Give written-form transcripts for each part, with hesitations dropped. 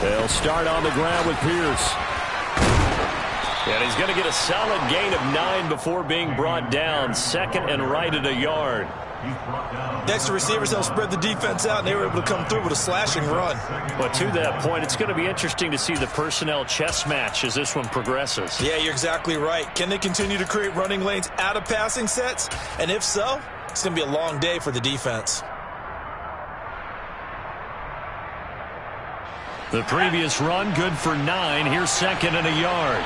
They'll start on the ground with Pierce. And he's going to get a solid gain of 9 before being brought down. Second and right at a yard. Next, the receivers helped spread the defense out, and they were able to come through with a slashing run. But to that point, it's going to be interesting to see the personnel chess match as this one progresses. Yeah, you're exactly right. Can they continue to create running lanes out of passing sets? And if so, it's going to be a long day for the defense. The previous run, good for 9. Here's second and a yard.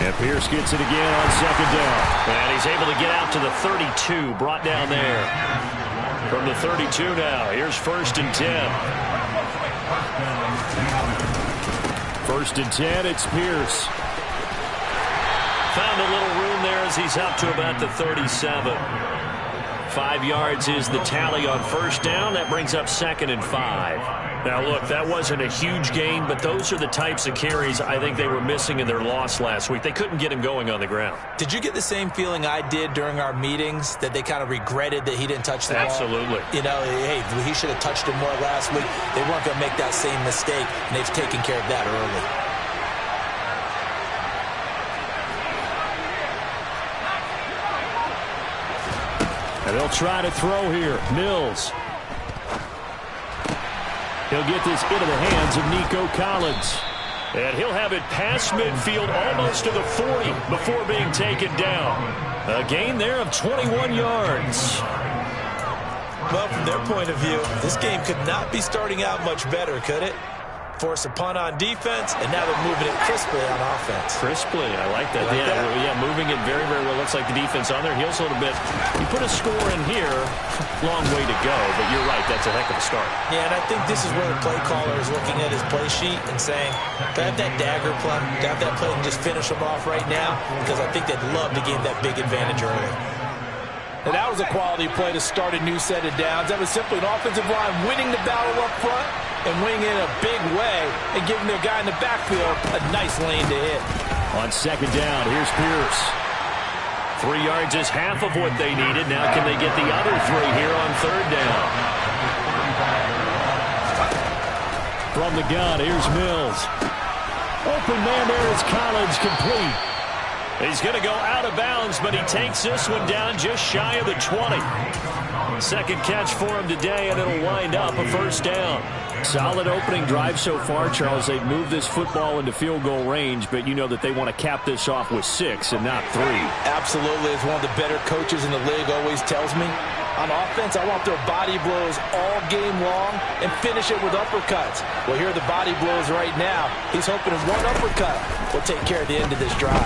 And Pierce gets it again on second down. And he's able to get out to the 32, brought down there. From the 32 now, here's first and 10. First and 10, it's Pierce. Found a little room there as he's up to about the 37. 5 yards is the tally on first down. That brings up second and 5. Now, look, that wasn't a huge gain, but those are the types of carries I think they were missing in their loss last week. They couldn't get him going on the ground. Did you get the same feeling I did during our meetings, that they kind of regretted that he didn't touch the ball? Absolutely. You know, hey, he should have touched it more last week. They weren't going to make that same mistake, and they've taken care of that early. And they'll try to throw here. Mills. He'll get this into the hands of Nico Collins. And he'll have it past midfield almost to the 40 before being taken down. A gain there of 21 yards. Well, from their point of view, this game could not be starting out much better, could it? Force a punt on defense, and now they're moving it crisply on offense. Crisply, I like that. Yeah, moving it very, very well. Looks like the defense on their heels a little bit. You put a score in here, long way to go, but you're right, that's a heck of a start. Yeah, and I think this is where the play caller is looking at his play sheet and saying, grab that dagger play, grab that play and just finish them off right now, because I think they'd love to gain that big advantage early. And that was a quality play to start a new set of downs. That was simply an offensive line winning the battle up front and winning in a big way and giving their guy in the backfield a nice lane to hit. On second down, here's Pierce. 3 yards is half of what they needed. Now can they get the other 3 here on third down? From the gun, here's Mills. Open man there is Collins, complete. He's going to go out of bounds, but he takes this one down just shy of the 20. Second catch for him today, and it'll wind up a first down. Solid opening drive so far, Charles. They've moved this football into field goal range, but you know that they want to cap this off with 6 and not 3. Absolutely. As one of the better coaches in the league always tells me, on offense, I want their body blows all game long and finish it with uppercuts. Well, here are the body blows right now. He's hoping one uppercut will take care of the end of this drive.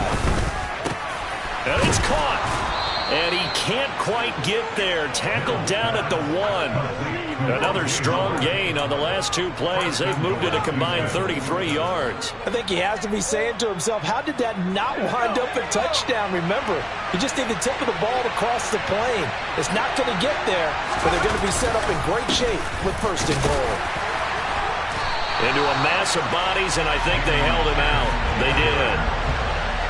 And it's caught. And he can't quite get there. Tackled down at the 1. Another strong gain on the last 2 plays. They've moved it a combined 33 yards. I think he has to be saying to himself, how did that not wind up a touchdown? Remember, he just need the tip of the ball to cross the plane. It's not going to get there, but they're going to be set up in great shape with first and goal. Into a mass of bodies, and I think they held him out. They did.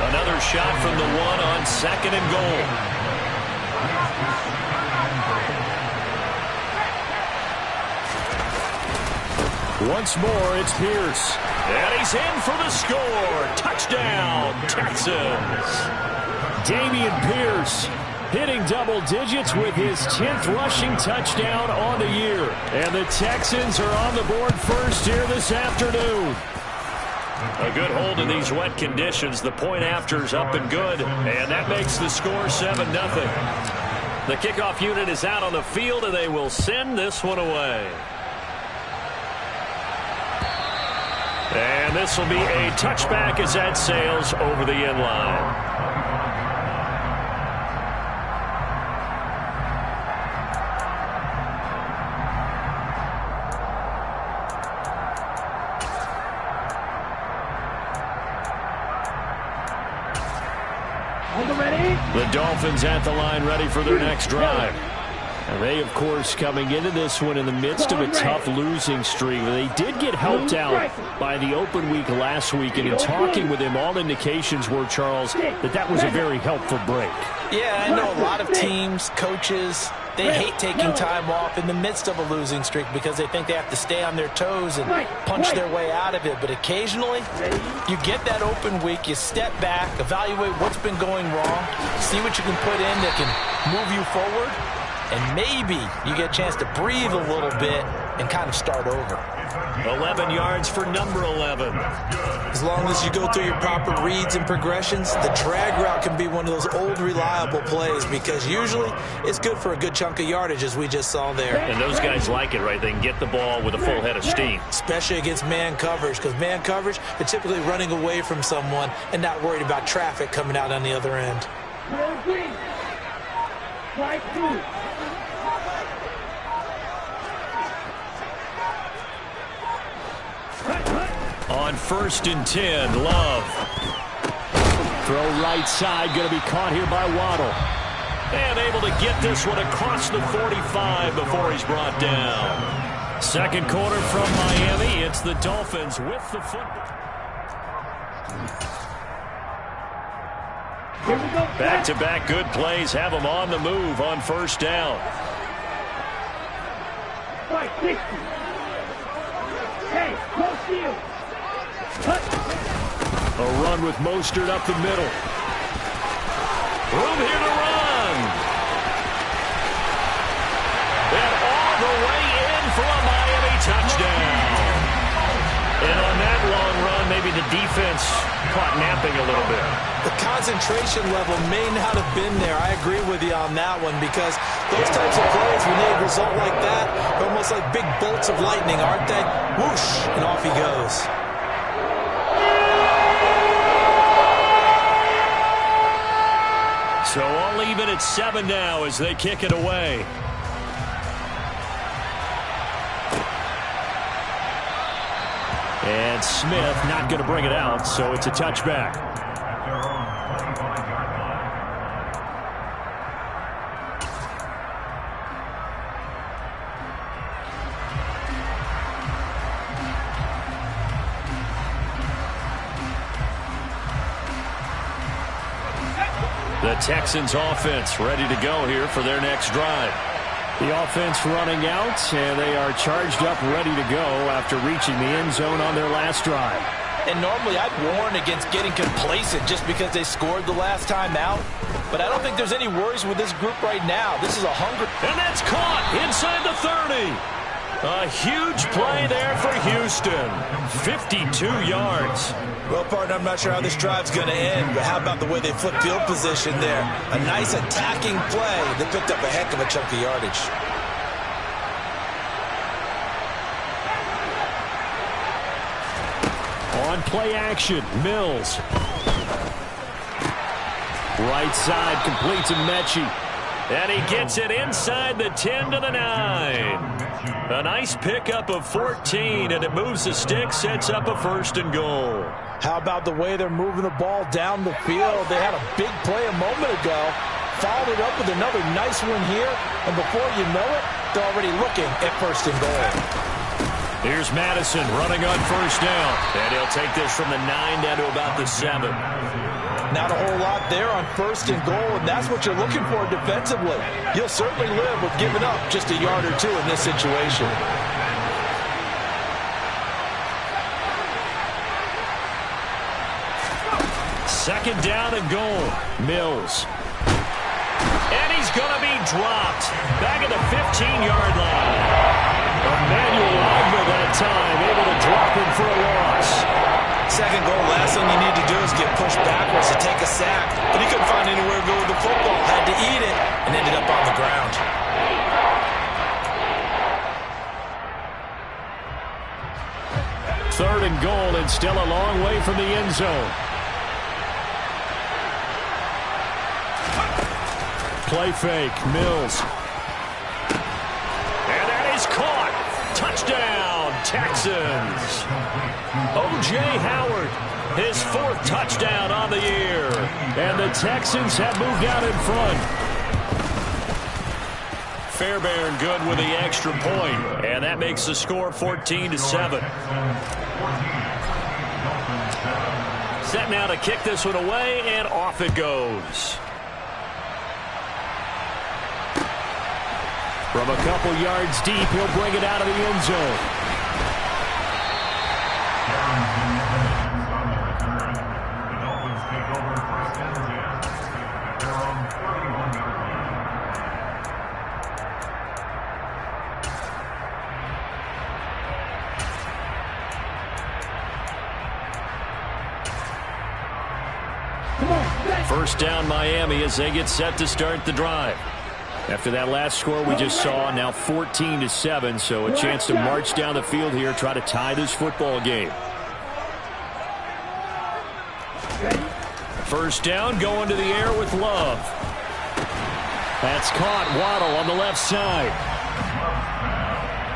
Another shot from the 1 on second and goal. Once more, it's Pierce. And he's in for the score. Touchdown, Texans. Dameon Pierce hitting double digits with his 10th rushing touchdown on the year. And the Texans are on the board first here this afternoon. A good hold in these wet conditions. The point after's up and good, and that makes the score 7-0. The kickoff unit is out on the field, and they will send this one away. And this will be a touchback as that sails over the end line. The Dolphins at the line, ready for their next drive. They, of course, coming into this one in the midst of a tough losing streak. They did get helped out by the open week last week, and in talking with him, all indications were, Charles, that was a very helpful break. Yeah, I know a lot of teams, coaches, they hate taking time off in the midst of a losing streak because they think they have to stay on their toes and punch their way out of it. But occasionally, you get that open week, you step back, evaluate what's been going wrong, see what you can put in that can move you forward, and maybe you get a chance to breathe a little bit and kind of start over. 11 yards for number 11. As long as you go through your proper reads and progressions, the drag route can be one of those old reliable plays because usually it's good for a good chunk of yardage, as we just saw there. And those guys like it, right? They can get the ball with a full head of steam. Especially against man coverage, because man coverage, they're typically running away from someone and not worried about traffic coming out on the other end. On 1st and 10, Love. Throw right side, going to be caught here by Waddle. And able to get this one across the 45 before he's brought down. Second quarter from Miami. It's the Dolphins with the football. Back-to-back good plays have them on the move on 1st down. Hey, close to you. A run with Mostert up the middle. Room here to run. And all the way in for a Miami touchdown. And on that long run, maybe the defense caught napping a little bit. The concentration level may not have been there. I agree with you on that one because those types of plays, when they result like that, are almost like big bolts of lightning, aren't they? Whoosh, and off he goes. So all even at 7 now as they kick it away. And Smith not going to bring it out, so it's a touchback. The Texans offense ready to go here for their next drive. The offense running out, and they are charged up, ready to go after reaching the end zone on their last drive. And normally I'd warn against getting complacent just because they scored the last time out. But I don't think there's any worries with this group right now. This is a hungry. And that's caught inside the 30. A huge play there for Houston. 52 yards. Well, partner, I'm not sure how this drive's going to end, but how about the way they flipped field position there? A nice attacking play. They picked up a heck of a chunk of yardage. On play action, Mills. Right side completes to Mechie. And he gets it inside the 10 to the 9. A nice pickup of 14, and it moves the stick, sets up a 1st and goal. How about the way they're moving the ball down the field? They had a big play a moment ago, followed it up with another nice one here, and before you know it, they're already looking at 1st and goal. Here's Madison running on 1st down, and he'll take this from the 9 down to about the 7. Not a whole lot there on 1st and goal, and that's what you're looking for defensively. You'll certainly live with giving up just a yard or two in this situation. Second down and goal. Mills. And he's going to be dropped. Back at the 15-yard line. Emmanuel Ogba that time, able to drop him for a loss. Second goal, last thing you need to do is get pushed backwards to take a sack. But he couldn't find anywhere to go with the football. Had to eat it and ended up on the ground. Third and goal, and still a long way from the end zone. Play fake, Mills. And that is caught. Touchdown, Texans. O.J. Howard, his 4th touchdown on the year. And the Texans have moved out in front. Fairbairn good with the extra point, and that makes the score 14-7. Set now to kick this one away, and off it goes. From a couple yards deep, he'll bring it out of the end zone. First down Miami as they get set to start the drive. After that last score we just saw, now 14-7, so a chance to march down the field here, try to tie this football game. First down, going to the air with Love. That's caught. Waddle on the left side.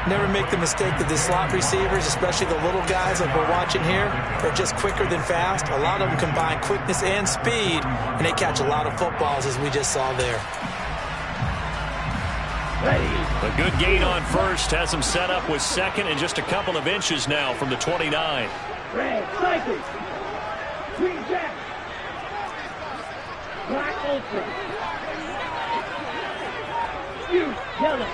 Never make the mistake that the slot receivers, especially the little guys like we're watching here, are just quicker than fast. A lot of them combine quickness and speed, and they catch a lot of footballs, as we just saw there. A good gain on first has him set up with second and just a couple of inches now from the 29. Red, cycle. Green jack. Black open. You, yellow.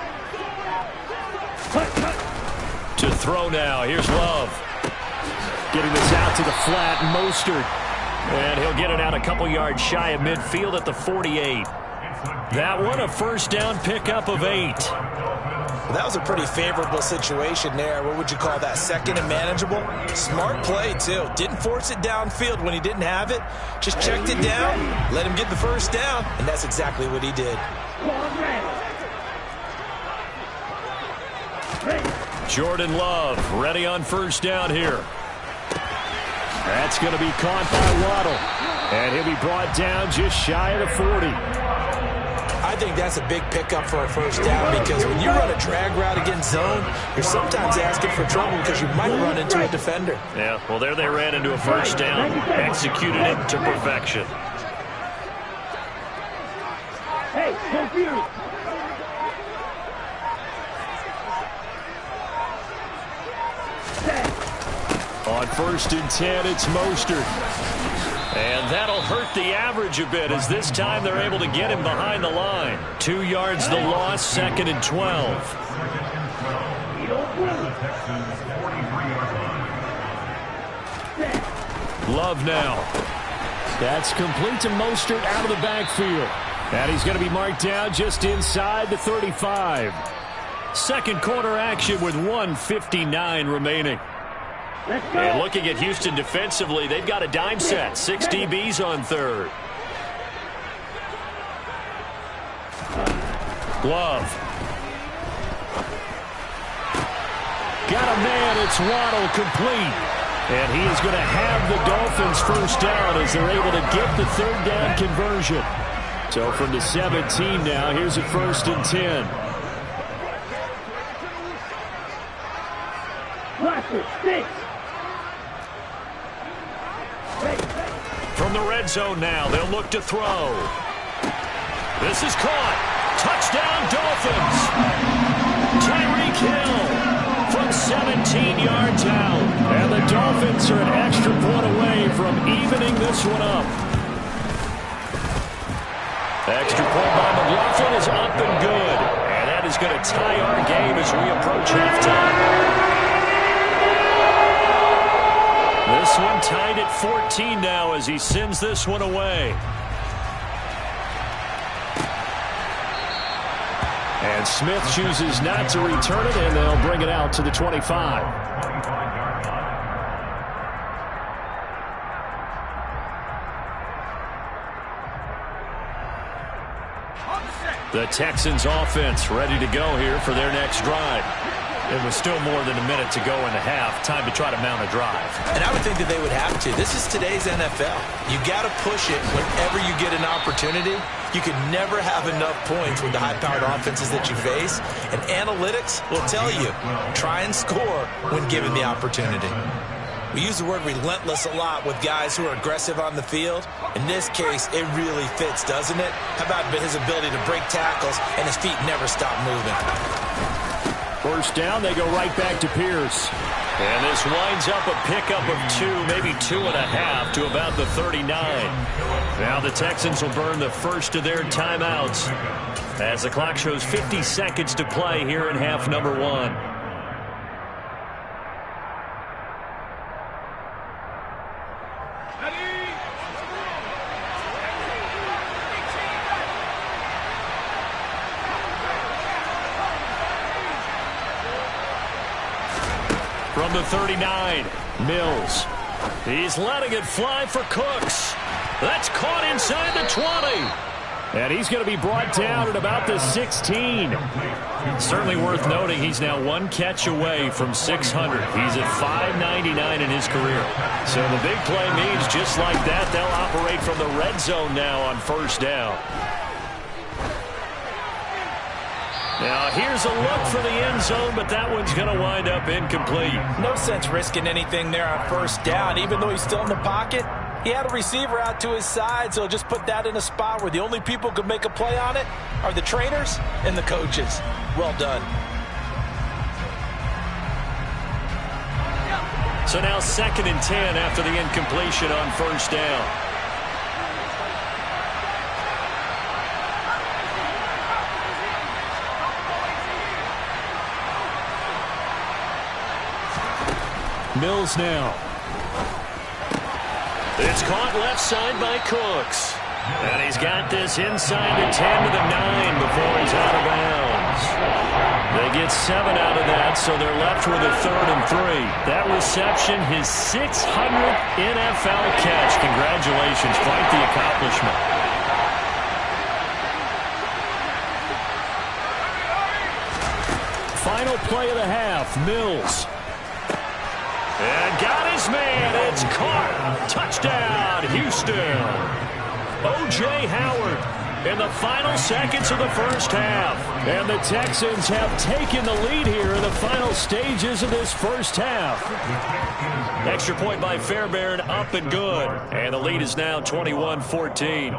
To throw now. Here's Love. Getting this out to the flat. Mostert. And he'll get it out a couple yards shy of midfield at the 48. That one a first down pickup of 8. Well, that was a pretty favorable situation there. What would you call that? Second and manageable? Smart play, too. Didn't force it downfield when he didn't have it. Just checked it down, let him get the first down, and that's exactly what he did. Jordan Love ready on first down here. That's going to be caught by Waddle. And he'll be brought down just shy of the 40. I think that's a big pickup for a first down, because when you run a drag route against zone, you're sometimes asking for trouble because you might run into a defender. Yeah, well, there they ran into a first down, executed it to perfection. Hey, confused. On first and 10, it's Mostert. And that'll hurt the average a bit, as this time they're able to get him behind the line. 2 yards the loss, second and 12. Love now. That's complete to Mostert out of the backfield. And he's going to be marked down just inside the 35. Second quarter action with 1:59 remaining. And looking at Houston defensively, they've got a dime set. 6 DBs on third. Glove. Got a man. It's Waddle, complete. And he is going to have the Dolphins first down as they're able to get the third down conversion. So from the 17 now, here's a first and 10. From the red zone now, they'll look to throw. This is caught. Touchdown, Dolphins. Tyreek Hill from 17 yards out. And the Dolphins are an extra point away from evening this one up. Extra point by McLaughlin is up and good. And that is going to tie our game as we approach halftime. This one tied at 14 now as he sends this one away. And Smith chooses not to return it, and they'll bring it out to the 25. The Texans offense ready to go here for their next drive. It was still more than a minute to go in the half. Time to try to mount a drive. And I would think that they would have to. This is today's NFL. You got to push it whenever you get an opportunity. You can never have enough points with the high-powered offenses that you face. And analytics will tell you, try and score when given the opportunity. We use the word relentless a lot with guys who are aggressive on the field. In this case, it really fits, doesn't it? How about his ability to break tackles and his feet never stop moving? First down, they go right back to Pierce. And this winds up a pickup of 2, maybe 2.5 to about the 39. Now the Texans will burn the first of their timeouts as the clock shows 50 seconds to play here in half number 1. From the 39, Mills. He's letting it fly for Cooks. That's caught inside the 20. And he's going to be brought down at about the 16. Certainly worth noting he's now 1 catch away from 600. He's at 599 in his career. So the big play means just like that, they'll operate from the red zone now on first down. Now, here's a look for the end zone, but that one's going to wind up incomplete. No sense risking anything there on first down, even though he's still in the pocket. He had a receiver out to his side, so just put that in a spot where the only people who could make a play on it are the trainers and the coaches. Well done. So now 2nd and 10 after the incompletion on first down. Mills now. It's caught left side by Cooks. And he's got this inside the 10 to the 9 before he's out of bounds. They get 7 out of that, so they're left with a 3rd and 3. That reception, his 600th NFL catch. Congratulations, quite the accomplishment. Final play of the half, Mills. And got his man. It's caught. Touchdown, Houston. O.J. Howard in the final seconds of the first half. And the Texans have taken the lead here in the final stages of this first half. Extra point by Fairbairn, up and good. And the lead is now 21-14.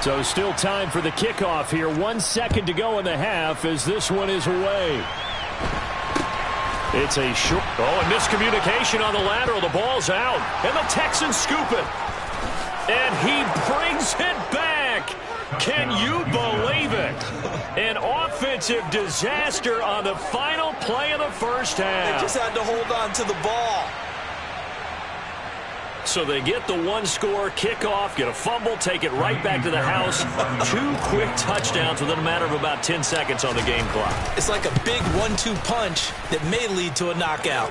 So still time for the kickoff here. 1 second to go in the half as this one is away. It's a short. Oh, and miscommunication on the lateral. The ball's out. And the Texans scoop it. And he brings it back. Can you believe it? An offensive disaster on the final play of the first half. They just had to hold on to the ball. So they get the 1-score kickoff, get a fumble, take it right back to the house. 2 quick touchdowns within a matter of about 10 seconds on the game clock. It's like a big 1-2 punch that may lead to a knockout.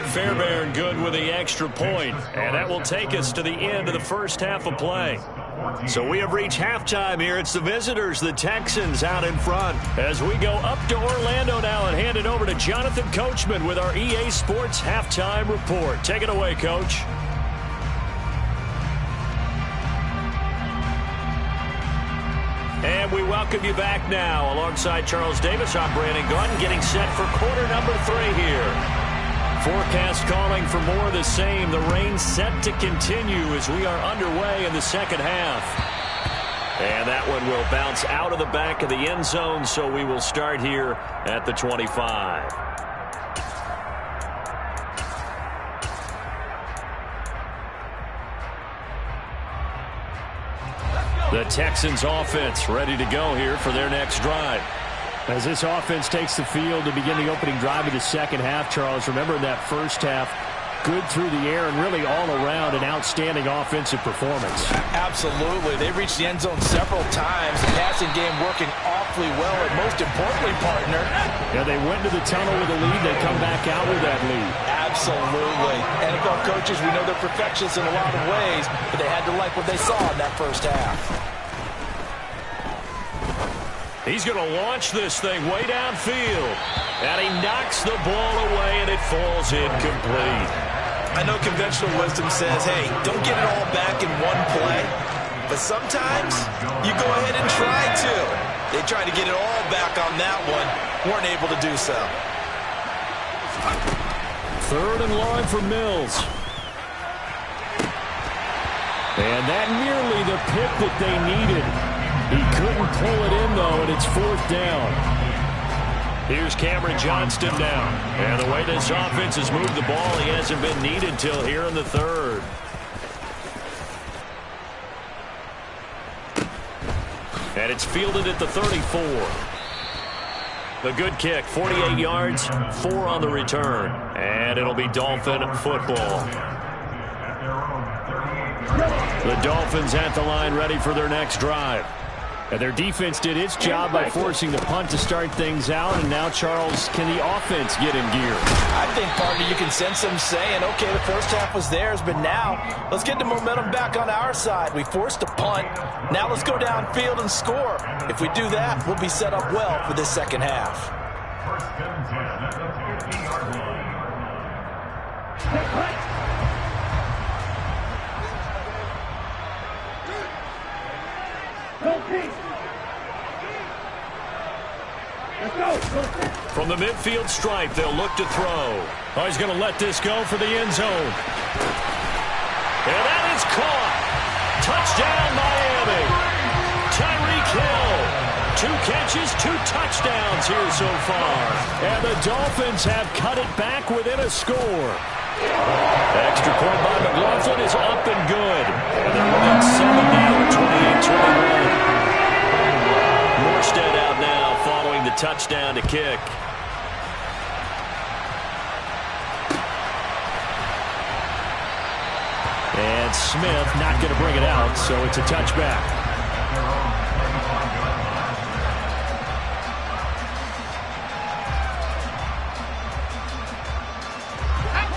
Fairbairn good with the extra point, and that will take us to the end of the first half of play. So we have reached halftime here. It's the visitors, the Texans, out in front. As we go up to Orlando now and hand it over to Jonathan Coachman with our EA Sports Halftime Report. Take it away, Coach. And we welcome you back now. Alongside Charles Davis, I'm Brandon Gordon, getting set for quarter number 3 here. Forecast calling for more of the same. The rain set to continue as we are underway in the second half. And that one will bounce out of the back of the end zone, so we will start here at the 25. The Texans offense ready to go here for their next drive. As this offense takes the field to begin the opening drive of the second half, Charles, remember in that first half, good through the air and really all around an outstanding offensive performance. Absolutely. They reached the end zone several times. The passing game working awfully well, and most importantly, partner. Yeah, they went to the tunnel with a lead. They come back out with that lead. Absolutely. NFL coaches, we know they're perfectionists in a lot of ways, but they had to like what they saw in that first half. He's going to launch this thing way downfield. And he knocks the ball away, and it falls incomplete. I know conventional wisdom says, hey, don't get it all back in one play. But sometimes you go ahead and try to. They tried to get it all back on that one. Weren't able to do so. 3rd and long for Mills. And that nearly the pick that they needed. He couldn't pull it in, though, and it's 4th down. Here's Cameron Johnston now. And the way this offense has moved the ball, he hasn't been needed till here in the 3rd. And it's fielded at the 34. The good kick, 48 yards, 4 on the return. And it'll be Dolphin football. The Dolphins at the line ready for their next drive. And their defense did its job by forcing the punt to start things out. And now, Charles, can the offense get in gear? I think, partner, you can sense them saying, okay, the first half was theirs, but now let's get the momentum back on our side. We forced a punt. Now let's go downfield and score. If we do that, we'll be set up well for this second half. From the midfield stripe, they'll look to throw. Oh, he's going to let this go for the end zone. And that is caught. Touchdown, Miami. Tyreek Hill. 2 catches, 2 touchdowns here so far. And the Dolphins have cut it back within a score. Extra point by McLaughlin is up and good. And they're within 70 or 28-21. Morstead out now following the touchdown to kick. And Smith not going to bring it out, so it's a touchback.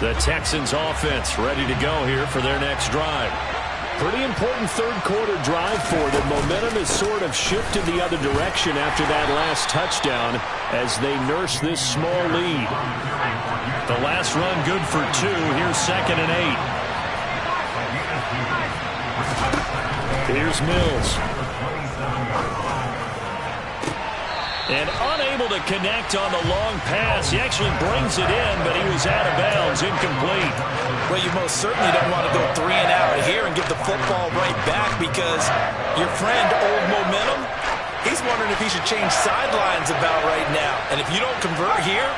The Texans offense ready to go here for their next drive. Pretty important 3rd quarter drive for them. Momentum has sort of shifted the other direction after that last touchdown as they nurse this small lead. The last run good for 2. Here's 2nd and 8. Here's Mills. And unable to connect on the long pass. He actually brings it in, but he was out of bounds, incomplete. Well, you most certainly don't want to go 3 and out here and give the football right back because your friend, Old Momentum, he's wondering if he should change sidelines about right now. And if you don't convert here,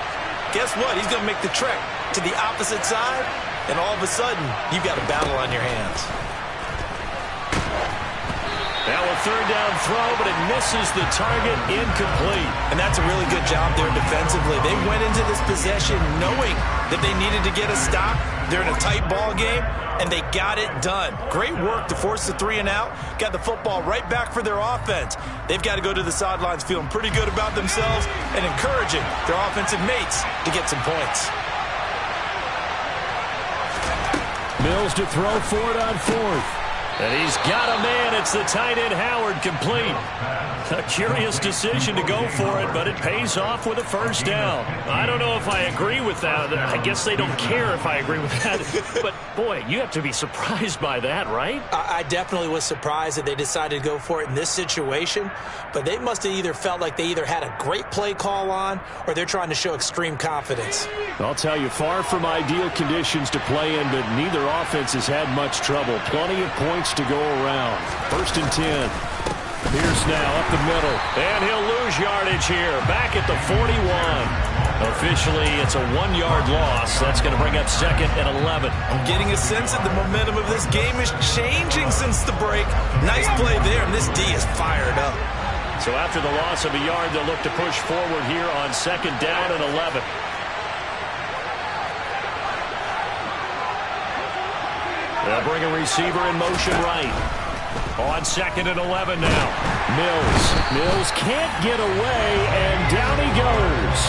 guess what? He's going to make the trek to the opposite side, and all of a sudden, you've got a battle on your hands. Now a 3rd down throw, but it misses the target, incomplete. And that's a really good job there defensively. They went into this possession knowing that they needed to get a stop. They're in a tight ball game, and they got it done. Great work to force the 3 and out. Got the football right back for their offense. They've got to go to the sidelines feeling pretty good about themselves and encouraging their offensive mates to get some points. Mills to throw for it on 4th. And he's got a man. It's the tight end Howard, complete. A curious decision to go for it, but it pays off with a 1st down. I don't know if I agree with that. I guess they don't care if I agree with that. But, boy, you have to be surprised by that, right? I definitely was surprised that they decided to go for it in this situation. But they must have either felt like they either had a great play call on or they're trying to show extreme confidence. I'll tell you, far from ideal conditions to play in, but neither offense has had much trouble. Plenty of points to go around. 1st and 10. Pierce now up the middle, and he'll lose yardage here. Back at the 41. Officially, it's a 1-yard loss. That's going to bring up 2nd and 11. I'm getting a sense that the momentum of this game is changing since the break. Nice play there, and this D is fired up. So after the loss of a yard, they'll look to push forward here on 2nd down and 11. They'll bring a receiver in motion right. On 2nd and 11 now. Mills can't get away, and down he goes.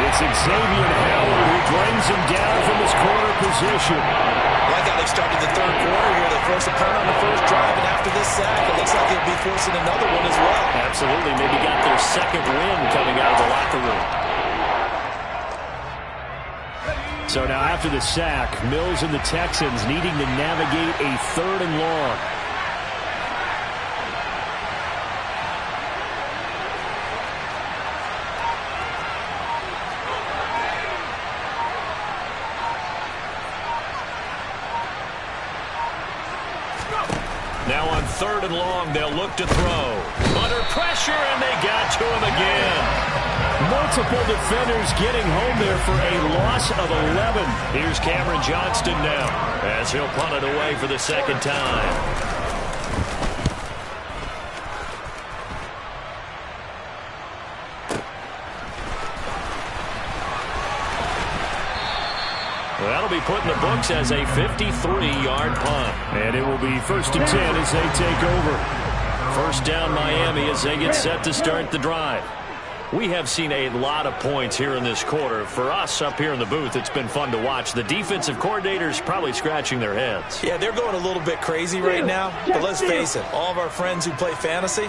It's Xavier Howard who brings him down from his corner position. Like how they started the 3rd quarter here. They forced a punt on the 1st drive, and after this sack, it looks like they'll be forcing another one as well. Absolutely. Maybe got their 2nd win coming out of the locker room. So now after the sack, Mills and the Texans needing to navigate a 3rd and long. Now on 3rd and long, they'll look to throw. Under pressure, and they got to him again. Multiple defenders getting home there for a loss of 11. Here's Cameron Johnston now as he'll punt it away for the 2nd time. That'll be put in the books as a 53-yard punt. And it will be 1st and 10 as they take over. 1st down Miami as they get set to start the drive. We have seen a lot of points here in this quarter. For us up here in the booth, it's been fun to watch. The defensive coordinators probably scratching their heads. Yeah, they're going a little bit crazy right now. But let's face it, all of our friends who play fantasy,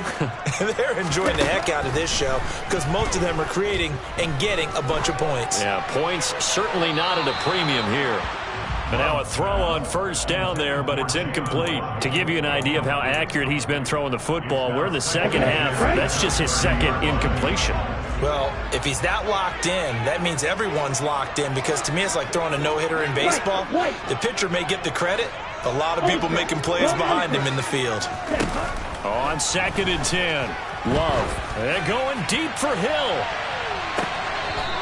they're enjoying the heck out of this show because most of them are creating and getting a bunch of points. Yeah, points certainly not at a premium here. And now a throw on 1st down there, but it's incomplete. To give you an idea of how accurate he's been throwing the football, we're in the 2nd half. That's just his 2nd incompletion. Well, if he's that locked in, that means everyone's locked in because to me it's like throwing a no-hitter in baseball. The pitcher may get the credit. A lot of people making plays behind him in the field. On 2nd and 10, Love. And going deep for Hill.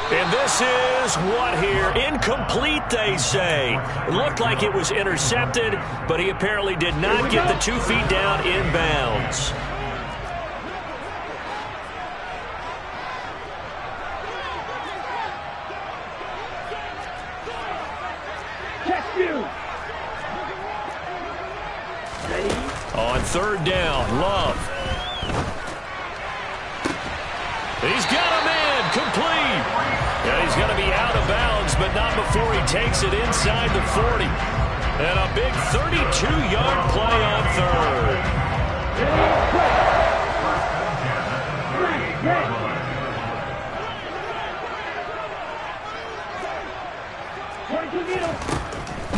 And this is what here? Incomplete, they say. It looked like it was intercepted, but he apparently did not get the 2 feet down inbounds. On 3rd down, Love. He's got a man, complete. Yeah, he's going to be out of bounds, but not before he takes it inside the 40. And a big 32-yard play on 3rd.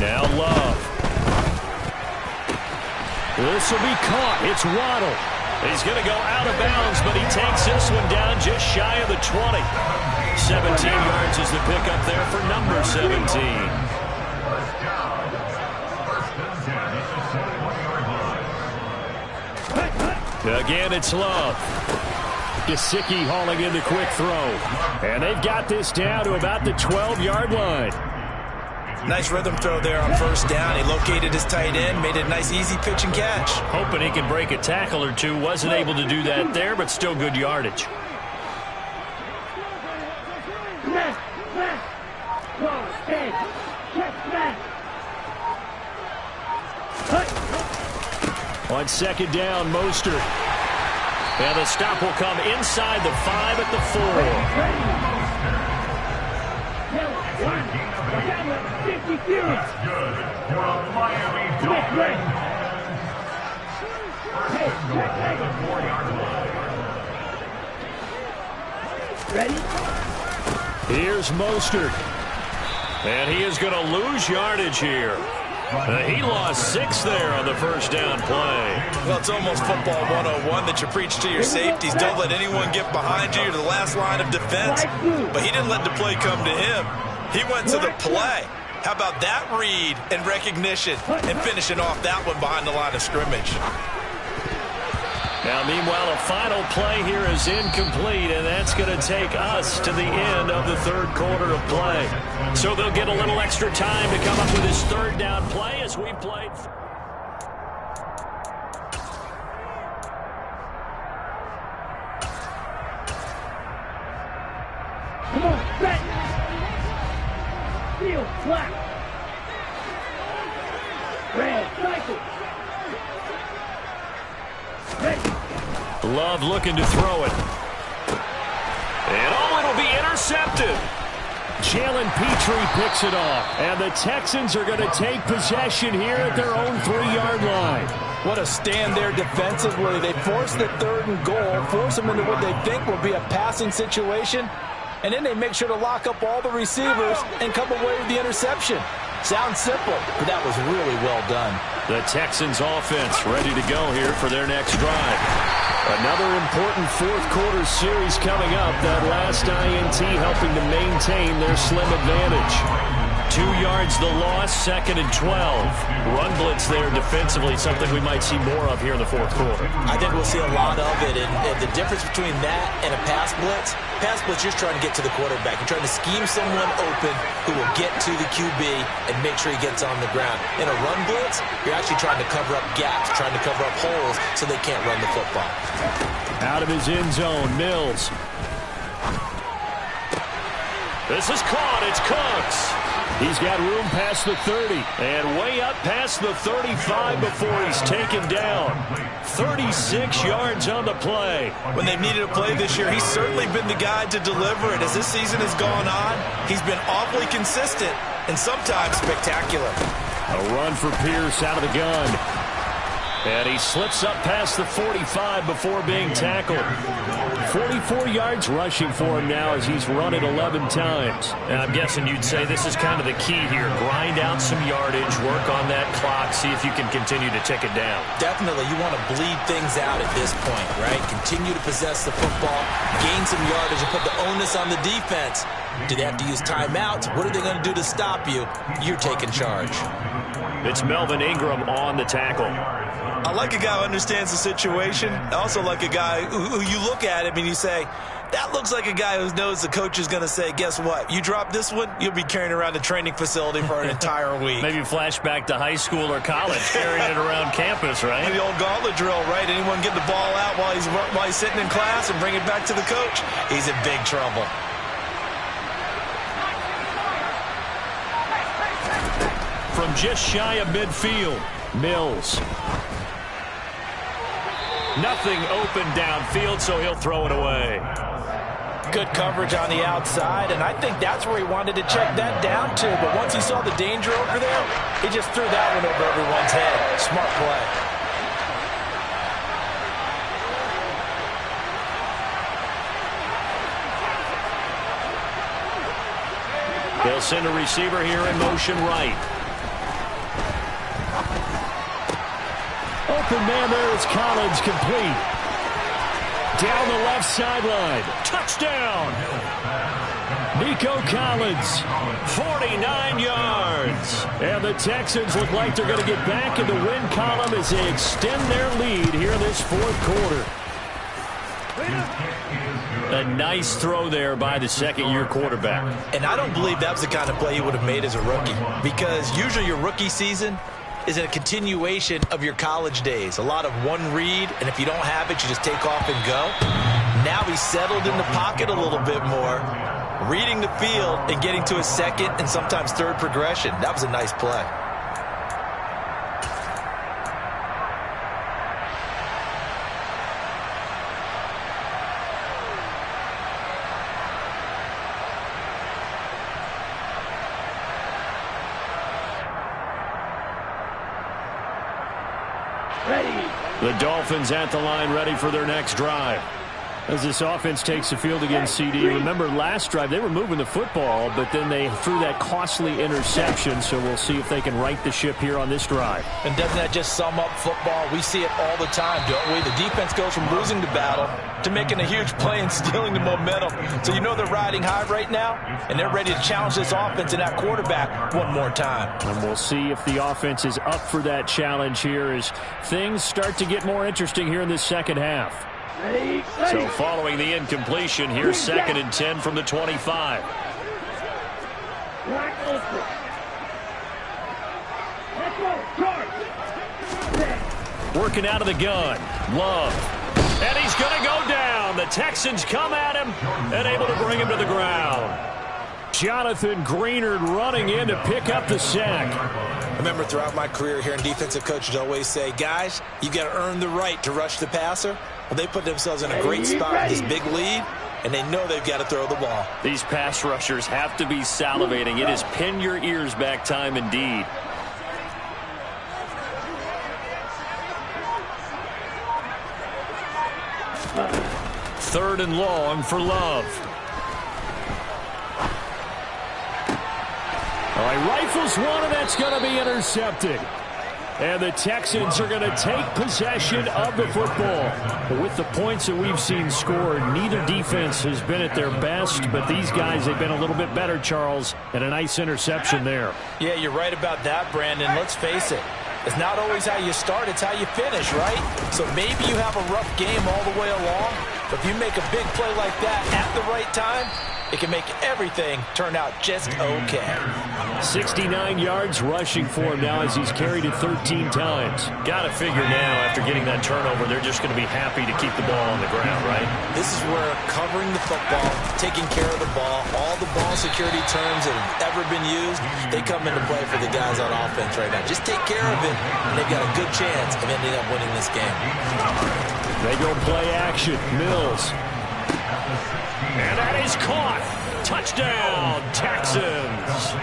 Now Love. This will be caught. It's Waddle. He's going to go out of bounds, but he takes this one down just shy of the 20. 17 yards is the pickup there for number 17. Again, it's Love. Gesicki hauling in the quick throw. And they've got this down to about the 12-yard line. Nice rhythm throw there on 1st down. He located his tight end, made it a nice easy pitch and catch. Hoping he could break a tackle or two. Wasn't able to do that there, but still good yardage. On 2nd down, Mostert. And the stop will come inside the 5 at the 4. Here's Mostert. And he is going to lose yardage here. He lost 6 there on the 1st down play. Well, it's almost football 101 that you preach to your safeties. Don't let anyone get behind you to the last line of defense. But he didn't let the play come to him. He went to the play. How about that read and recognition and finishing off that one behind the line of scrimmage? Now, meanwhile, a final play here is incomplete, and that's going to take us to the end of the 3rd quarter of play. So they'll get a little extra time to come up with his 3rd down play as we played. Come on, set. Field, black. Red, cycle. Ready. Love looking to throw it. And it'll be intercepted. Jalen Petrie picks it off. And the Texans are going to take possession here at their own 3-yard line. What a stand there defensively. They force the 3rd and goal, force them into what they think will be a passing situation, and then they make sure to lock up all the receivers and come away with the interception. Sounds simple, but that was really well done. The Texans offense ready to go here for their next drive. Another important 4th quarter series coming up. That last INT helping to maintain their slim advantage. 2 yards the loss, 2nd and 12. Run blitz there defensively, something we might see more of here in the fourth quarter. I think we'll see a lot of it, and the difference between that and a pass blitz, you're just trying to get to the quarterback. You're trying to scheme someone open who will get to the QB and make sure he gets on the ground. In a run blitz, you're actually trying to cover up gaps, trying to cover up holes so they can't run the football. Out of his end zone, Mills. This is caught. It's Cooks. He's got room past the 30 and way up past the 35 before he's taken down. 36 yards on the play. When they've needed a play this year, he's certainly been the guy to deliver it. As this season has gone on, he's been awfully consistent and sometimes spectacular. A run for Pierce out of the gun. And he slips up past the 45 before being tackled. 44 yards rushing for him now as he's run it 11 times. And I'm guessing you'd say this is kind of the key here. Grind out some yardage, work on that clock, see if you can continue to tick it down. Definitely. You want to bleed things out at this point, right? Continue to possess the football, gain some yardage, and put the onus on the defense. Do they have to use timeouts? What are they going to do to stop you? You're taking charge. It's Melvin Ingram on the tackle. I like a guy who understands the situation. I also like a guy who you look at him and you say, that looks like a guy who knows the coach is going to say, guess what? You drop this one, you'll be carrying around the training facility for an entire week. Maybe flashback to high school or college, carrying it around campus, right? The old gauntlet drill, right? Anyone get the ball out while he's sitting in class and bring it back to the coach? He's in big trouble. From just shy of midfield, Mills. Nothing open downfield, so he'll throw it away. Good coverage on the outside, and I think that's where he wanted to check that down to. But once he saw the danger over there, he just threw that one over everyone's head. Smart play. They'll send a receiver here in motion right. Open man there is Collins, complete. Down the left sideline. Touchdown. Nico Collins, 49 yards. And the Texans look like they're going to get back in the win column as they extend their lead here in this fourth quarter. A nice throw there by the second-year quarterback. And I don't believe that was the kind of play he would have made as a rookie, because usually your rookie season is a continuation of your college days. A lot of one read, and if you don't have it, you just take off and go. Now he's settled in the pocket a little bit more, reading the field and getting to his second and sometimes third progression. That was a nice play. The Dolphins at the line, ready for their next drive. As this offense takes the field against CD. Remember last drive they were moving the football, but then they threw that costly interception, so we'll see if they can right the ship here on this drive. And doesn't that just sum up football? We see it all the time, don't we? The defense goes from losing the battle to making a huge play and stealing the momentum. So you know they're riding high right now, and they're ready to challenge this offense and that quarterback one more time. And we'll see if the offense is up for that challenge here as things start to get more interesting here in this second half. So following the incompletion, here's 2nd and 10 from the 25. Working out of the gun. Love. And he's going to go down. The Texans come at him and able to bring him to the ground. Jonathan Greenard running in to pick up the sack. I remember throughout my career hearing defensive coaches always say, guys, you got to earn the right to rush the passer. Well, they put themselves in a great spot with this big lead, and they know they've got to throw the ball. These pass rushers have to be salivating. It is pin your ears back time indeed. Third and long for Love. All right, rifles one, and that's going to be intercepted. And the Texans are going to take possession of the football. But with the points that we've seen scored, neither defense has been at their best, but these guys have been a little bit better, Charles, and a nice interception there. Yeah, you're right about that, Brandon. Let's face it. It's not always how you start, it's how you finish, right? So maybe you have a rough game all the way along, but if you make a big play like that at the right time, it can make everything turn out just okay. 69 yards rushing for him now as he's carried it 13 times. Got to figure now, after getting that turnover, they're just going to be happy to keep the ball on the ground, right? This is where covering the football, taking care of the ball, all the ball security terms that have ever been used, they come into play for the guys on offense right now. Just take care of it, and they've got a good chance of ending up winning this game. They go play action. Mills. And that is caught. Touchdown, Texans.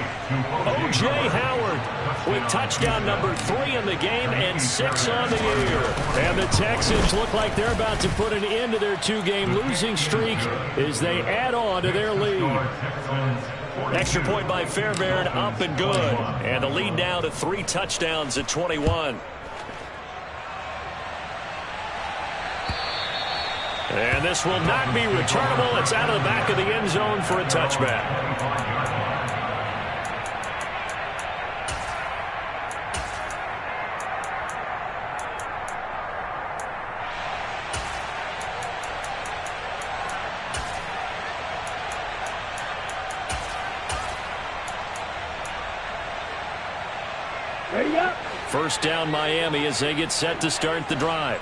O.J. Howard with touchdown number 3 in the game and 6 on the year. And the Texans look like they're about to put an end to their 2-game losing streak as they add on to their lead. Extra point by Fairbairn, up and good. And the lead now to 3 touchdowns at 21. And this will not be returnable. It's out of the back of the end zone for a touchback. Ready up. First down Miami as they get set to start the drive.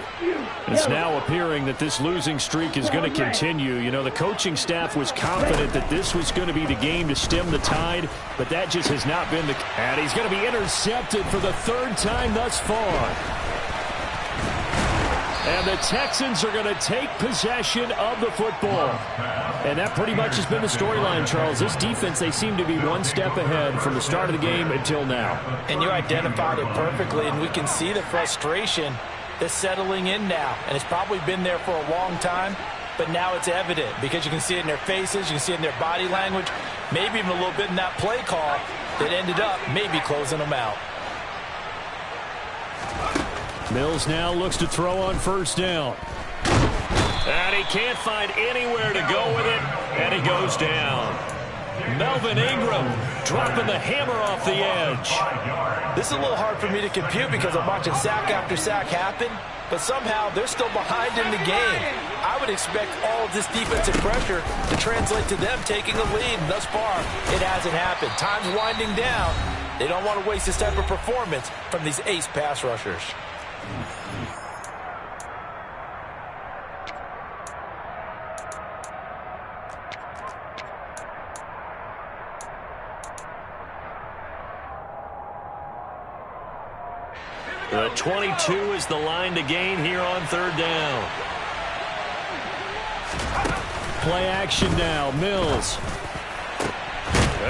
It's now appearing that this losing streak is going to continue. You know, the coaching staff was confident that this was going to be the game to stem the tide, but that just has not been the... And he's going to be intercepted for the 3rd time thus far. And the Texans are going to take possession of the football. And that pretty much has been the storyline, Charles. This defense, they seem to be one step ahead from the start of the game until now. And you identified it perfectly, and we can see the frustration that's settling in now. And it's probably been there for a long time, but now it's evident because you can see it in their faces, you can see it in their body language, maybe even a little bit in that play call that ended up maybe closing them out. Mills now looks to throw on first down. And he can't find anywhere to go with it, and he goes down. Melvin Ingram dropping the hammer off the edge. This is a little hard for me to compute because I'm watching sack after sack happen, but somehow they're still behind in the game. I would expect all of this defensive pressure to translate to them taking a lead, and thus far, it hasn't happened. Time's winding down. They don't want to waste this type of performance from these ace pass rushers. The 22 is the line to gain here on 3rd down. Play action now. Mills.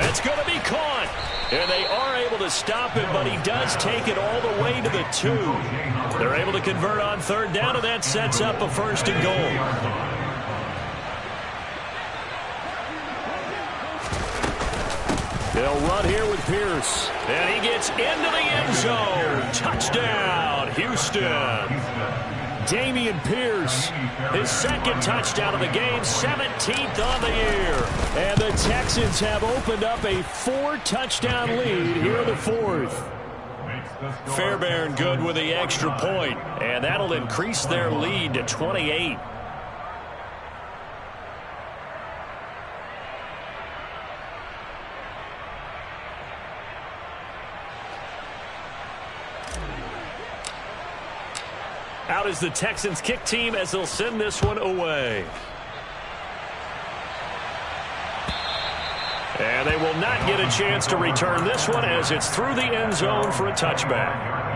It's going to be caught. And they are able to stop him, but he does take it all the way to the 2. They're able to convert on 3rd down, and that sets up a 1st and goal. They'll run here with Pierce. And he gets into the end zone. Touchdown, Houston. Dameon Pierce, His 2nd touchdown of the game, 17th on the year. And the Texans have opened up a 4-touchdown lead here in the 4th. Fairbairn good with the extra point, and that'll increase their lead to 28. Out is the Texans kick team as they'll send this one away. And they will not get a chance to return this one as it's through the end zone for a touchback.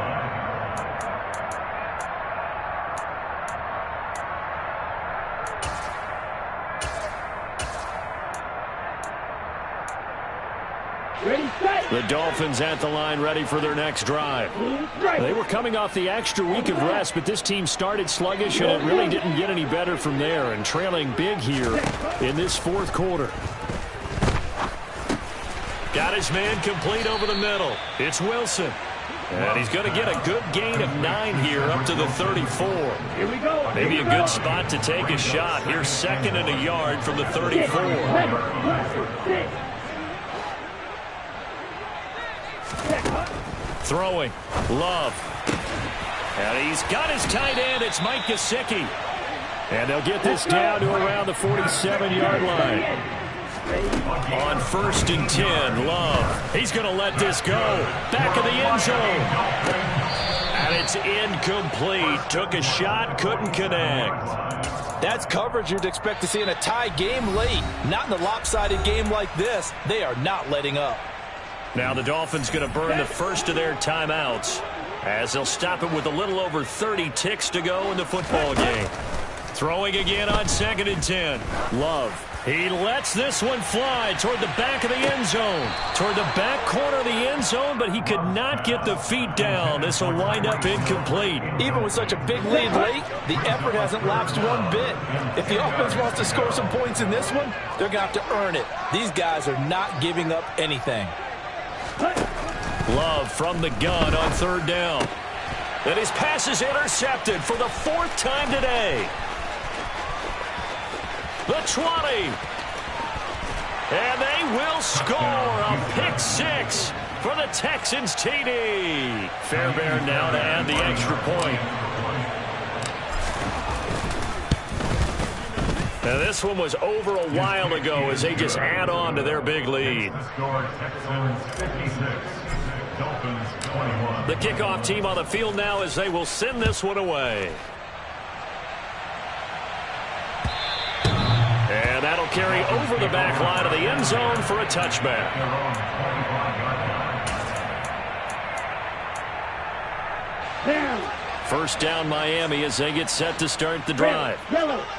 Ready, set. The Dolphins at the line ready for their next drive. They were coming off the extra week of rest, but this team started sluggish, and it really didn't get any better from there, and trailing big here in this 4th quarter. Got his man complete over the middle. It's Wilson. And he's going to get a good gain of 9 here up to the 34. Here we go. Maybe a good spot to take a shot. Here's 2nd and a yard from the 34. Throwing. Love. And he's got his tight end. It's Mike Gesicki. And they'll get this down to around the 47-yard line. On 1st and 10, Love. He's going to let this go. Back of the end zone. And it's incomplete. Took a shot, couldn't connect. That's coverage you'd expect to see in a tie game late. Not in a lopsided game like this. They are not letting up. Now the Dolphins going to burn the first of their timeouts as they'll stop it with a little over 30 ticks to go in the football game. Throwing again on 2nd and 10. Love. He lets this one fly toward the back of the end zone. Toward the back corner of the end zone, but he could not get the feet down. This will wind up incomplete. Even with such a big lead late, the effort hasn't lapsed one bit. If the offense wants to score some points in this one, they're going to have to earn it. These guys are not giving up anything. Love from the gun on 3rd down. And his pass is intercepted for the 4th time today. The 20. And they will score a pick 6 for the Texans TD. Fairbairn now to add the extra point. Now this one was over a while ago as they just add on to their big lead. The kickoff team on the field now as they will send this one away. And that'll carry over the back line of the end zone for a touchback. First down Miami as they get set to start the drive.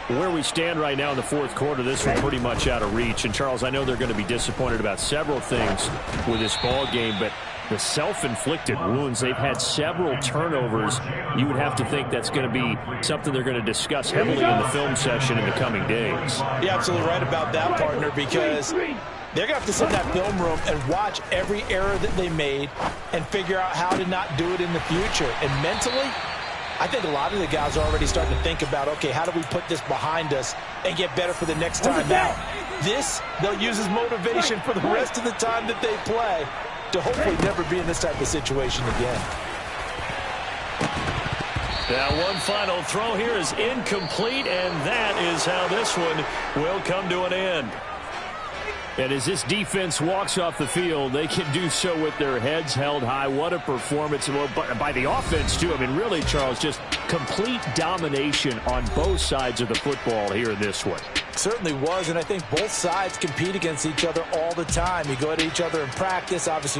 Where we stand right now in the 4th quarter, this one pretty much out of reach. And Charles, I know they're going to be disappointed about several things with this ball game, but the self-inflicted wounds, they've had several turnovers. You would have to think that's going to be something they're going to discuss heavily in the film session in the coming days. You're absolutely right about that, partner, because they're going to have to sit in that film room and watch every error that they made and figure out how to not do it in the future. And mentally, I think a lot of the guys are already starting to think about, okay, how do we put this behind us and get better for the next time out? This, they'll use as motivation for the rest of the time that they play to hopefully never be in this type of situation again. Now one final throw here is incomplete, and that is how this one will come to an end. And as this defense walks off the field, they can do so with their heads held high. What a performance by the offense, too. I mean, really, Charles, just complete domination on both sides of the football here in this one. Certainly was, and I think both sides compete against each other all the time. You go at each other in practice, obviously.